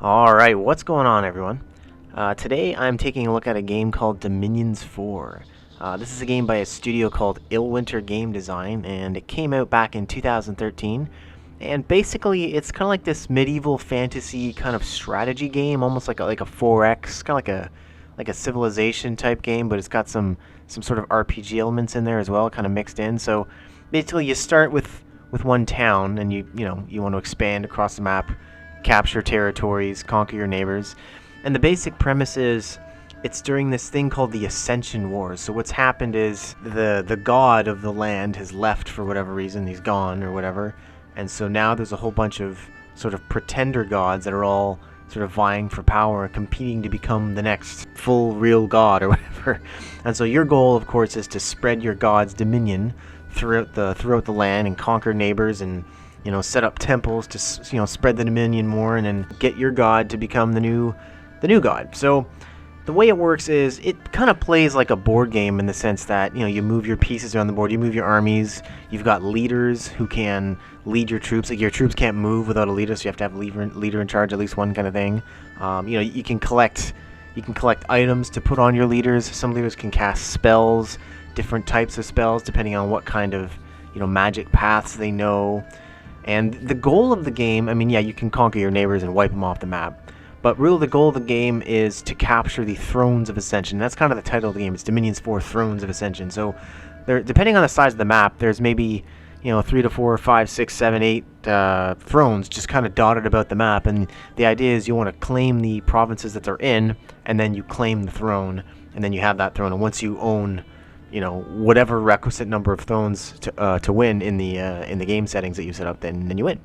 Alright, what's going on, everyone? Today I'm taking a look at a game called Dominions 4. This is a game by a studio called Illwinter Game Design, and it came out back in 2013. And basically, it's kind of like this medieval fantasy kind of strategy game, almost like a 4X, kind of like a civilization type game, but it's got some sort of RPG elements in there as well, kind of mixed in. So basically, you start with one town, and you want to expand across the map, capture territories, conquer your neighbors. And the basic premise is it's during this thing called the Ascension Wars. So what's happened is the god of the land has left for whatever reason. He's gone or whatever. And so now there's a whole bunch of sort of pretender gods that are all sort of vying for power and competing to become the next full real god or whatever. And so your goal, of course, is to spread your god's dominion throughout the land and conquer neighbors and set up temples to spread the dominion more and then get your god to become the new god. So the way it works is it kind of plays like a board game in the sense that you move your pieces around the board, you move your armies, you've got leaders who can lead your troops. Like your troops can't move without a leader, so you have to have a leader in charge, at least one kind of thing. You can collect items to put on your leaders. Some leaders can cast spells, different types of spells depending on what kind of magic paths they know. And the goal of the game, I mean, yeah, you can conquer your neighbors and wipe them off the map. But really the goal of the game is to capture the Thrones of Ascension. That's kind of the title of the game. It's Dominions 4 Thrones of Ascension. So there, depending on the size of the map, there's maybe 3 to 4, 5, 6, 7, 8 thrones just kind of dotted about the map. And the idea is you want to claim the provinces that they're in, and then you claim the throne, and then you have that throne. And once you own whatever requisite number of thrones to win in the game settings that you set up, then you win.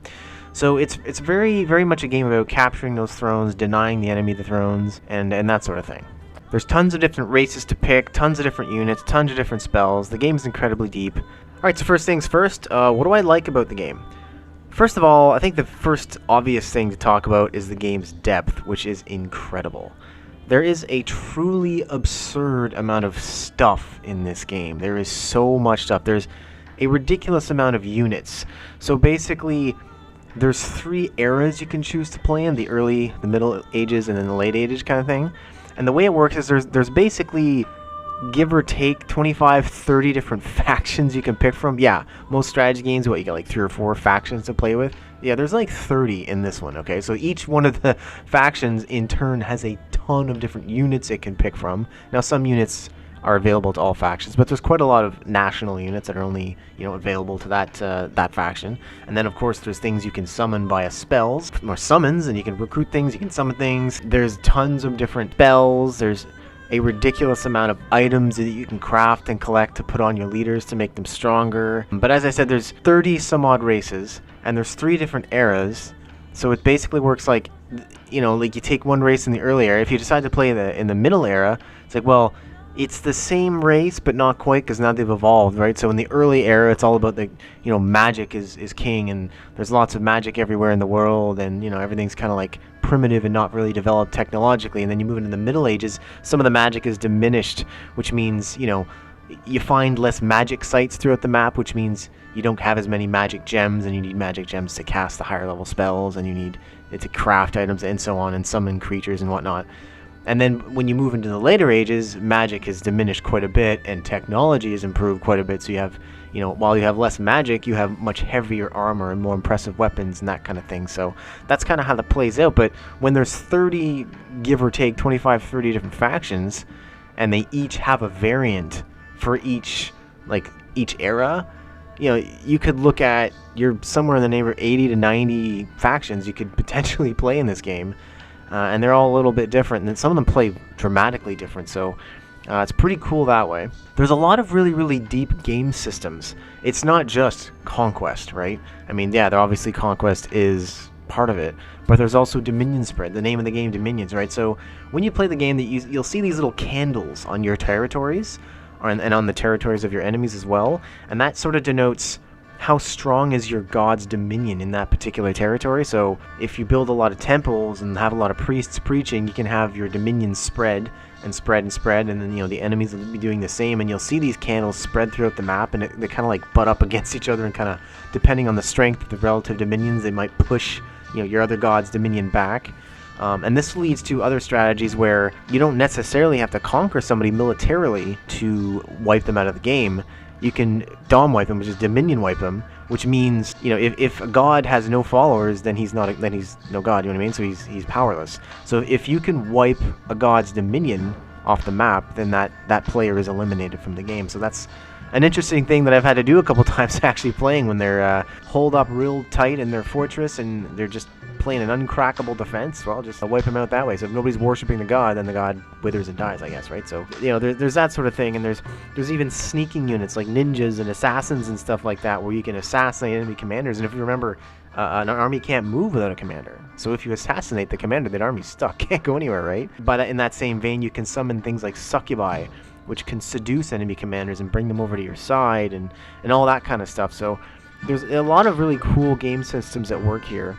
So it's very, very much a game about capturing those thrones, denying the enemy the thrones, and that sort of thing. There's tons of different races to pick, tons of different units, tons of different spells. The game's incredibly deep. Alright, so first things first, what do I like about the game? First of all, I think the first obvious thing to talk about is the game's depth, which is incredible. There is a truly absurd amount of stuff in this game. There is so much stuff. There's a ridiculous amount of units. So basically, there's 3 eras you can choose to play in: the early, the middle ages, and then the late ages kind of thing. And the way it works is there's basically, give or take, 25, 30 different factions you can pick from. Yeah, most strategy games, you got like 3 or 4 factions to play with. Yeah, there's like 30 in this one, okay? So each one of the factions in turn has a ton of different units it can pick from. Now some units are available to all factions, but there's quite a lot of national units that are only available to that faction. And then of course there's things you can summon via spells or summons, and you can recruit things, you can summon things. There's tons of different spells. There's a ridiculous amount of items that you can craft and collect to put on your leaders to make them stronger. But as I said, there's 30 some odd races, and there's 3 different eras. So it basically works like, like you take one race in the early era. If you decide to play in the middle era, it's like, well, it's the same race, but not quite, because now they've evolved, right? So in the early era, it's all about magic is king, and there's lots of magic everywhere in the world, and everything's kind of like primitive and not really developed technologically. And then you move into the Middle Ages, some of the magic is diminished, which means you find less magic sites throughout the map, which means you don't have as many magic gems, and you need magic gems to cast the higher level spells, and you need it to craft items and so on, and summon creatures and whatnot. And then when you move into the later ages, magic has diminished quite a bit, and technology has improved quite a bit. So you have, while you have less magic, you have much heavier armor and more impressive weapons and that kind of thing. So that's kind of how that plays out. But when there's 30, give or take, 25, 30 different factions, and they each have a variant for each era, you could look at, you're somewhere in the neighborhood 80 to 90 factions you could potentially play in this game. And they're all a little bit different, and some of them play dramatically different, so it's pretty cool that way. There's a lot of really, really deep game systems. It's not just conquest, right? I mean, yeah, obviously conquest is part of it, but there's also dominion spread, the name of the game, Dominions, right? So when you play the game, you'll see these little candles on your territories, and on the territories of your enemies as well, and that sort of denotes how strong is your god's dominion in that particular territory. So if you build a lot of temples and have a lot of priests preaching, you can have your dominion spread and spread and spread, and then the enemies will be doing the same, and you'll see these candles spread throughout the map, and they kind of like butt up against each other, and kind of, depending on the strength of the relative dominions, they might push your other god's dominion back. And this leads to other strategies where you don't necessarily have to conquer somebody militarily to wipe them out of the game. You can dom wipe them, which is dominion wipe them, which means, you know, if a god has no followers, then he's no god, you know what I mean? So he's powerless. So if you can wipe a god's dominion off the map, then that player is eliminated from the game. So that's an interesting thing that I've had to do a couple times actually playing, when they're holed up real tight in their fortress and they're just playing an uncrackable defense. Well, just wipe them out that way. So if nobody's worshiping the god, then the god withers and dies, I guess, right? So, you know, there's that sort of thing, and there's even sneaking units like ninjas and assassins and stuff like that, where you can assassinate enemy commanders. And if you remember, an army can't move without a commander. So if you assassinate the commander, that army's stuck, can't go anywhere, right? But in that same vein, you can summon things like succubi, which can seduce enemy commanders and bring them over to your side, and all that kind of stuff. So there's a lot of really cool game systems at work here.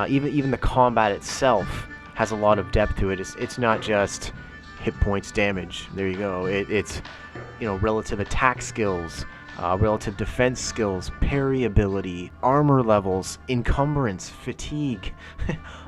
Even the combat itself has a lot of depth to it. It's not just hit points, damage. There you go. It's, you know, relative attack skills, relative defense skills, parry ability, armor levels, encumbrance, fatigue.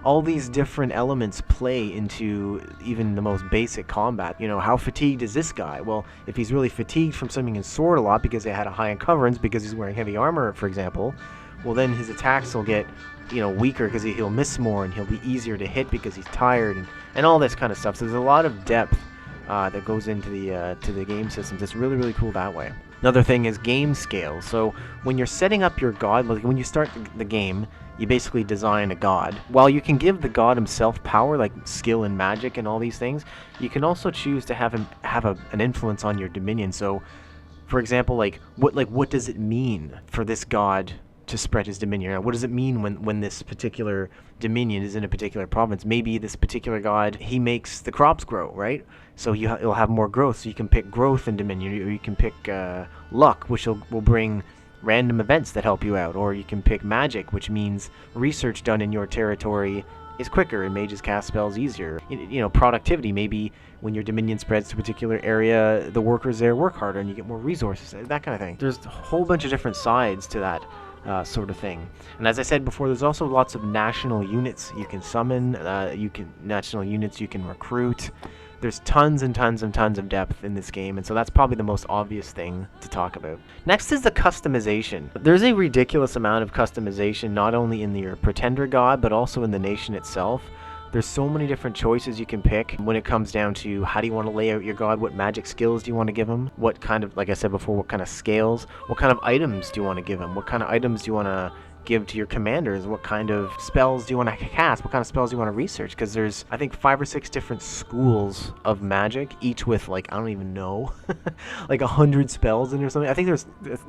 All these different elements play into even the most basic combat. You know, how fatigued is this guy? Well, if he's really fatigued from swinging his sword a lot because they had a high encumbrance, because he's wearing heavy armor, for example, well, then his attacks will get, you know, weaker because he'll miss more, and he'll be easier to hit because he's tired, and all this kind of stuff. So there's a lot of depth that goes into the game systems. It's really, really cool that way. Another thing is game scale. So when you're setting up your god, like when you start the game, you basically design a god. While you can give the god himself power, like skill and magic and all these things, you can also choose to have him have an influence on your dominion. So, for example, what does it mean for this god to spread his dominion? What does it mean when this particular dominion is in a particular province? Maybe this particular god, he makes the crops grow, right? So you'll have more growth, so you can pick growth in dominion, or you can pick luck, which will bring random events that help you out, or you can pick magic, which means research done in your territory is quicker and mages cast spells easier. You know, productivity, maybe when your dominion spreads to a particular area, the workers there work harder and you get more resources, that kind of thing. There's a whole bunch of different sides to that sort of thing. And as I said before, there's also lots of national units you can summon, national units you can recruit. There's tons and tons and tons of depth in this game, and so that's probably the most obvious thing to talk about. Next is the customization. There's a ridiculous amount of customization, not only in your pretender god, but also in the nation itself. There's so many different choices you can pick when it comes down to how do you want to lay out your god, what magic skills do you want to give him, what kind of, like I said before, what kind of scales, what kind of items do you want to give him, what kind of items do you want to give to your commanders, what kind of spells do you want to cast, what kind of spells do you want to research, because there's, I think, 5 or 6 different schools of magic, each with, like, I don't even know, like 100 spells in or something. I think there's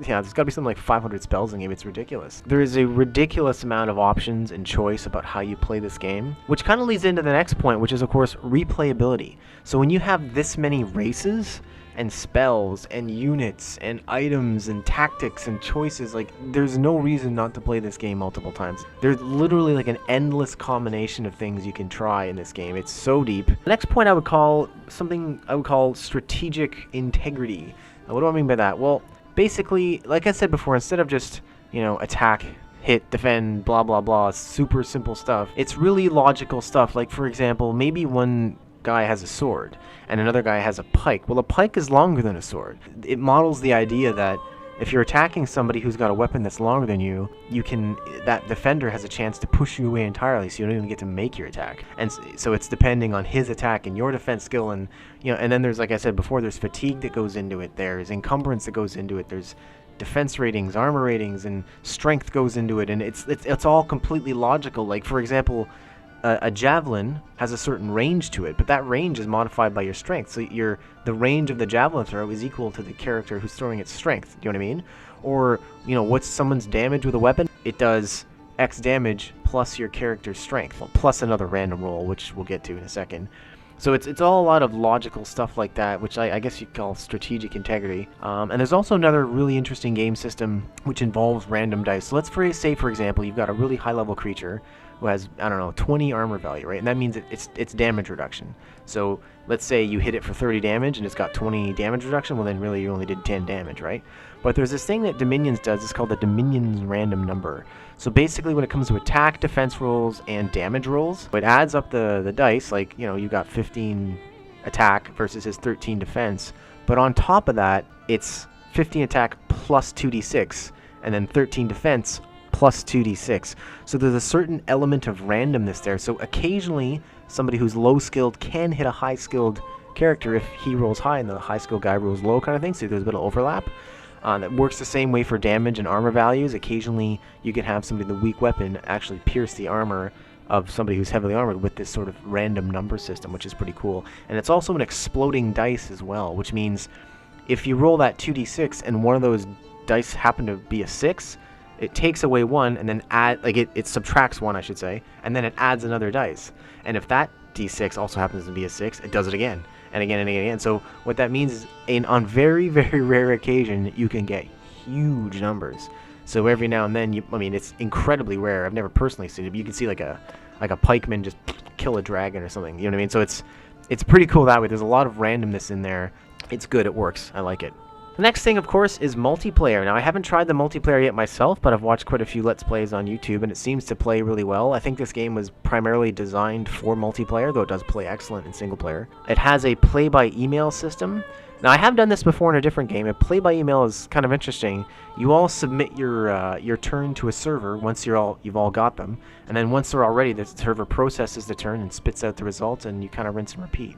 got to be something like 500 spells in the game. It's ridiculous. There is a ridiculous amount of options and choice about how you play this game, which kind of leads into the next point, which is, of course, replayability. So when you have this many races and spells and units and items and tactics and choices, like, there's no reason not to play this game multiple times. There's literally like an endless combination of things you can try in this game. It's so deep. The next point I would call strategic integrity. Now, what do I mean by that? Well, basically, like I said before, instead of just, you know, attack, hit, defend, blah blah blah, super simple stuff, it's really logical stuff. Like, for example, maybe one guy has a sword and another guy has a pike. Well, a pike is longer than a sword. It models the idea that if you're attacking somebody who's got a weapon that's longer than you, that defender has a chance to push you away entirely, so you don't even get to make your attack. And so it's depending on his attack and your defense skill, and, you know, and then there's, like I said before, there's fatigue that goes into it, there's encumbrance that goes into it, there's defense ratings, armor ratings, and strength goes into it, and it's all completely logical. Like, for example, a javelin has a certain range to it, but that range is modified by your strength. So the range of the javelin throw is equal to the character who's throwing its strength. Do you know what I mean? Or, you know, what's someone's damage with a weapon? It does X damage plus your character's strength, plus another random roll, which we'll get to in a second. So it's all a lot of logical stuff like that, which I guess you call strategic integrity. And there's also another really interesting game system which involves random dice. So let's say, for example, you've got a really high-level creature who has, I don't know, 20 armor value, right? And that means it's damage reduction. So let's say you hit it for 30 damage and it's got 20 damage reduction, well then really you only did 10 damage, right? But there's this thing that Dominions does, it's called the Dominions random number. So basically when it comes to attack, defense rolls, and damage rolls, it adds up the dice, like, you know, you got 15 attack versus his 13 defense, but on top of that, it's 15 attack plus 2d6, and then 13 defense plus 2d6. So there's a certain element of randomness there. So occasionally, somebody who's low skilled can hit a high skilled character if he rolls high and the high skilled guy rolls low, kind of thing. So there's a bit of overlap. That works the same way for damage and armor values. Occasionally, you can have somebody with a weak weapon actually pierce the armor of somebody who's heavily armored with this sort of random number system, which is pretty cool. And it's also an exploding dice as well, which means if you roll that 2d6 and one of those dice happen to be a 6, it takes away 1 and then it subtracts 1, I should say, and then it adds another dice. And if that d6 also happens to be a 6, it does it again and again and again. So what that means is, on very, very rare occasion, you can get huge numbers. So every now and then, I mean, it's incredibly rare. I've never personally seen it, but you can see like a pikeman just kill a dragon or something. You know what I mean? So it's pretty cool that way. There's a lot of randomness in there. It's good. It works. I like it. The next thing, of course, is multiplayer. Now, I haven't tried the multiplayer yet myself, but I've watched quite a few Let's Plays on YouTube, and it seems to play really well. I think this game was primarily designed for multiplayer, though it does play excellent in single player. It has a play-by-email system. Now, I have done this before in a different game. A play-by-email is kind of interesting. You all submit your turn to a server once you've all got them, and then once they're all ready, the server processes the turn and spits out the results, and you kind of rinse and repeat.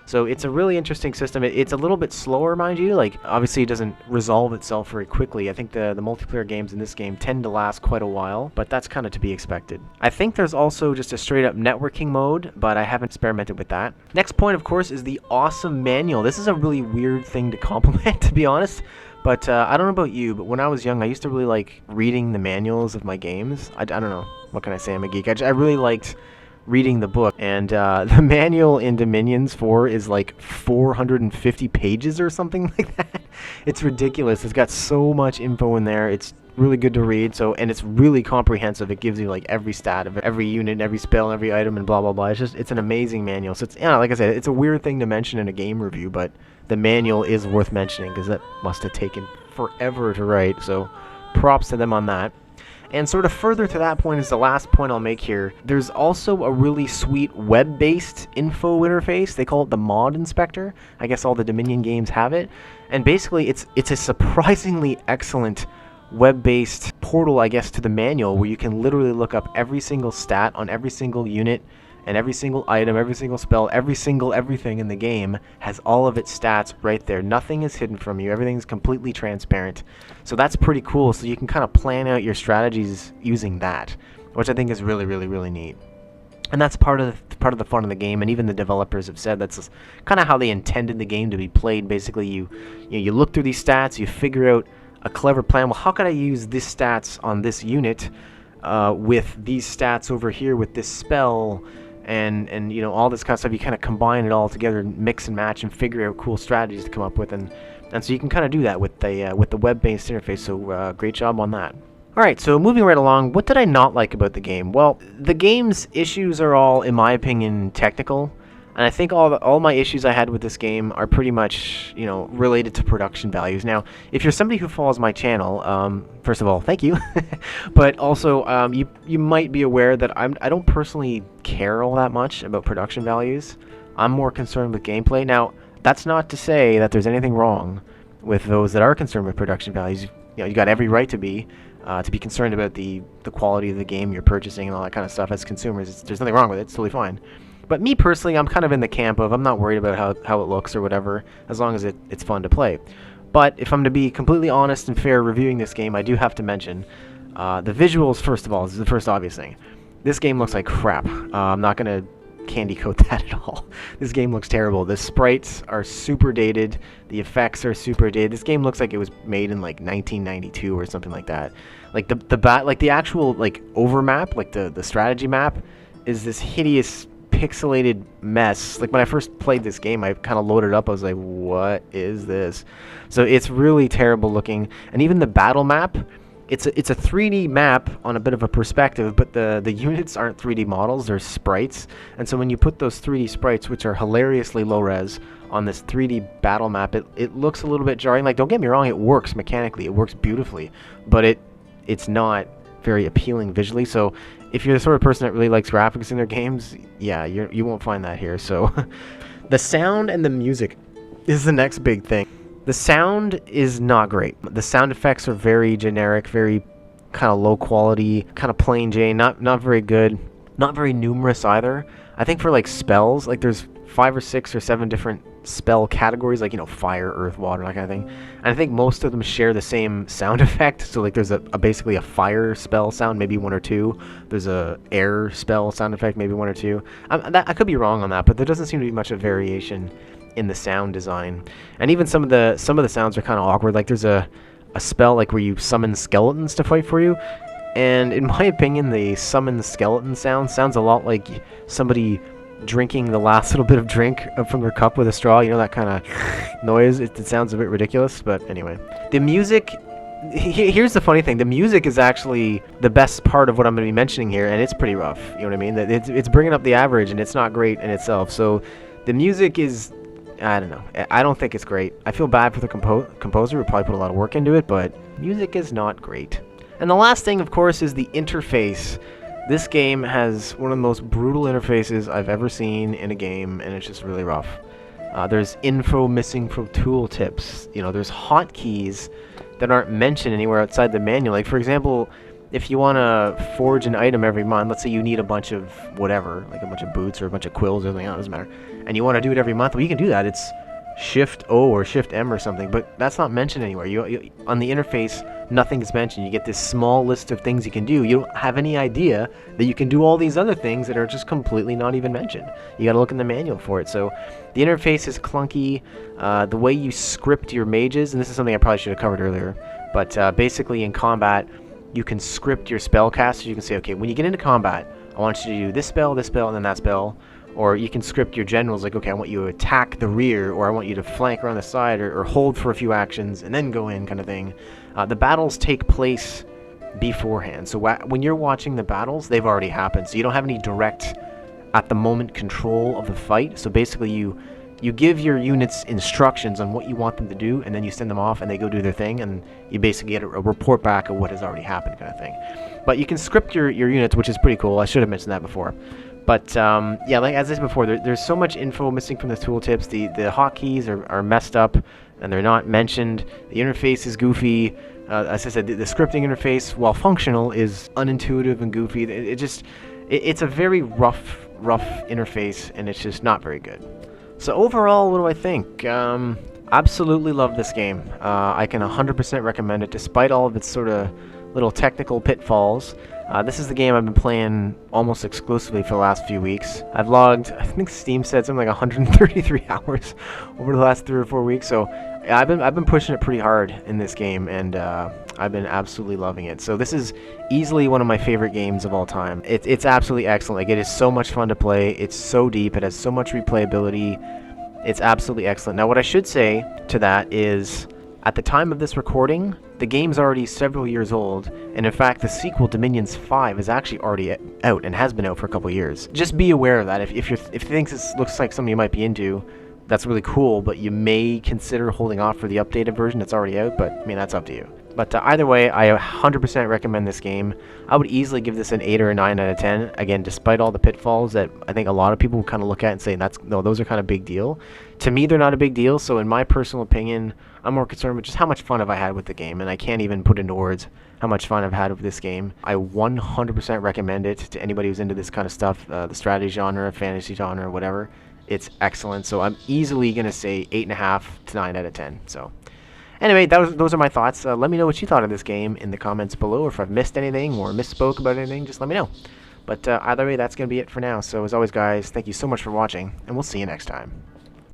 So it's a really interesting system. It's a little bit slower, mind you. Like, obviously it doesn't resolve itself very quickly. I think the multiplayer games in this game tend to last quite a while, but that's kind of to be expected. I think there's also just a straight up networking mode, but I haven't experimented with that. Next point, of course, is the awesome manual. This is a really weird thing to compliment, to be honest. But I don't know about you, but when I was young, I used to really like reading the manuals of my games. I don't know. What can I say? I'm a geek. I really liked reading the book, and the manual in Dominions 4 is like 450 pages or something like that. It's ridiculous. It's got so much info in there. It's really good to read, and it's really comprehensive. It gives you like every stat of every unit, every spell, every item, and blah blah blah. It's an amazing manual. So it's, yeah, like I said, it's a weird thing to mention in a game review, but the manual is worth mentioning because that must have taken forever to write. So props to them on that. And sort of further to that point is the last point I'll make here. There's also a really sweet web-based info interface. They call it the Mod Inspector. I guess all the Dominion games have it. And basically, it's a surprisingly excellent web-based portal, I guess, to the manual where you can literally look up every single stat on every single unit and every single item, every single spell, every single everything in the game has all of its stats right there. Nothing is hidden from you. Everything's completely transparent. So that's pretty cool. So you can kind of plan out your strategies using that, which I think is really, really, really neat. And that's part of the fun of the game. And even the developers have said that's kind of how they intended the game to be played. Basically, you look through these stats, you figure out a clever plan. Well, how can I use this stats on this unit with these stats over here with this spell? And you know, all this kind of stuff. You kind of combine it all together and mix and match and figure out cool strategies to come up with, and so you can kind of do that with the web-based interface. So great job on that. Alright, so moving right along, what did I not like about the game? Well, the game's issues are all, in my opinion, technical. And I think all my issues I had with this game are pretty much, you know, related to production values. Now, if you're somebody who follows my channel, first of all, thank you. But also, you might be aware that I don't personally care all that much about production values. I'm more concerned with gameplay. Now, that's not to say that there's anything wrong with those that are concerned with production values. You know, you got every right to be concerned about the quality of the game you're purchasing and all that kind of stuff as consumers. There's nothing wrong with it. It's totally fine. But me personally, I'm kind of in the camp of I'm not worried about how it looks or whatever, as long as it's fun to play. But if I'm to be completely honest and fair reviewing this game, I do have to mention the visuals, first of all. This is the first obvious thing. This game looks like crap. I'm not going to candy coat that at all. This game looks terrible. The sprites are super dated. The effects are super dated. This game looks like it was made in like 1992 or something like that. Like the actual like overmap, like the strategy map, is this hideous pixelated mess. Like when I first played this game, I kind of loaded up. I was like, what is this? So it's really terrible looking. And even the battle map it's a 3D map on a bit of a perspective, but the units aren't 3D models, they're sprites. And so when you put those 3D sprites, which are hilariously low res, on this 3D battle map, it looks a little bit jarring. Like, don't get me wrong, it works mechanically, it works beautifully, but it's not very appealing visually. So if you're the sort of person that really likes graphics in their games, yeah, you won't find that here. So the sound and the music is the next big thing. The sound is not great. The sound effects are very generic, very kind of low quality, kind of plain Jane, not very good, not very numerous either. I think for like spells, like there's 5 or 6 or 7 different spell categories, like, you know, fire, earth, water, that kind of thing. And I think most of them share the same sound effect. So like there's basically a fire spell sound, maybe 1 or 2. There's a air spell sound effect, maybe 1 or 2. I could be wrong on that, but there doesn't seem to be much of variation in the sound design. And even some of the sounds are kind of awkward. Like there's a spell like where you summon skeletons to fight for you, and in my opinion the summon skeleton sounds a lot like somebody drinking the last little bit of drink from their cup with a straw. You know, that kind of noise. It sounds a bit ridiculous, but anyway. The music, here's the funny thing, the music is actually the best part of what I'm going to be mentioning here, and it's pretty rough, you know what I mean? It's bringing up the average, and it's not great in itself. So the music is, I don't know, I don't think it's great. I feel bad for the composer who probably put a lot of work into it, but music is not great. And the last thing, of course, is the interface. This game has one of the most brutal interfaces I've ever seen in a game, and it's just really rough. There's info missing from tooltips. You know, there's hotkeys that aren't mentioned anywhere outside the manual. Like, for example, if you want to forge an item every month, let's say you need a bunch of whatever, like a bunch of boots or a bunch of quills or something, it doesn't matter, and you want to do it every month, well, you can do that. It's Shift O or Shift M or something, but that's not mentioned anywhere. You on the interface, nothing is mentioned. You get this small list of things you can do. You don't have any idea that you can do all these other things that are just completely not even mentioned. You got to look in the manual for it. So the interface is clunky. The way you script your mages, and this is something I probably should have covered earlier, but basically in combat, you can script your spellcasters. You can say, okay, when you get into combat, I want you to do this spell, and then that spell. Or you can script your generals like, okay, I want you to attack the rear, or I want you to flank around the side, or hold for a few actions and then go in, kind of thing. The battles take place beforehand. So when you're watching the battles, they've already happened. So you don't have any direct, at the moment, control of the fight. So basically you give your units instructions on what you want them to do, and then you send them off and they go do their thing, and you basically get a report back of what has already happened, kind of thing. But you can script your units, which is pretty cool. I should have mentioned that before. But yeah, like as I said before, there's so much info missing from the tooltips. The hotkeys are messed up, and they're not mentioned. The interface is goofy. As I said, the scripting interface, while functional, is unintuitive and goofy. It's a very rough interface, and it's just not very good. So overall, what do I think? Absolutely love this game. I can 100% recommend it, despite all of its sort of little technical pitfalls. This is the game I've been playing almost exclusively for the last few weeks. I've logged, I think Steam said something like 133 hours over the last 3 or 4 weeks. So I've been pushing it pretty hard in this game, and I've been absolutely loving it. So this is easily one of my favorite games of all time. It's absolutely excellent. Like, it is so much fun to play. It's so deep. It has so much replayability. It's absolutely excellent. Now, what I should say to that is, at the time of this recording, the game's already several years old, and in fact, the sequel, Dominions 5, is actually already out and has been out for a couple years. Just be aware of that. If you think this looks like something you might be into, that's really cool, but you may consider holding off for the updated version that's already out, but I mean, that's up to you. But either way, I 100% recommend this game. I would easily give this an 8 or a 9 out of 10. Again, despite all the pitfalls that I think a lot of people kind of look at and say, no, those are kind of big deal. To me, they're not a big deal, so in my personal opinion, I'm more concerned with just how much fun have I had with the game, and I can't even put into words how much fun I've had with this game. I 100% recommend it to anybody who's into this kind of stuff, the strategy genre, fantasy genre, whatever. It's excellent, so I'm easily going to say 8.5 to 9 out of 10. So anyway, those are my thoughts. Let me know what you thought of this game in the comments below, or if I've missed anything or misspoke about anything, just let me know. But either way, that's going to be it for now. So as always, guys, thank you so much for watching, and we'll see you next time.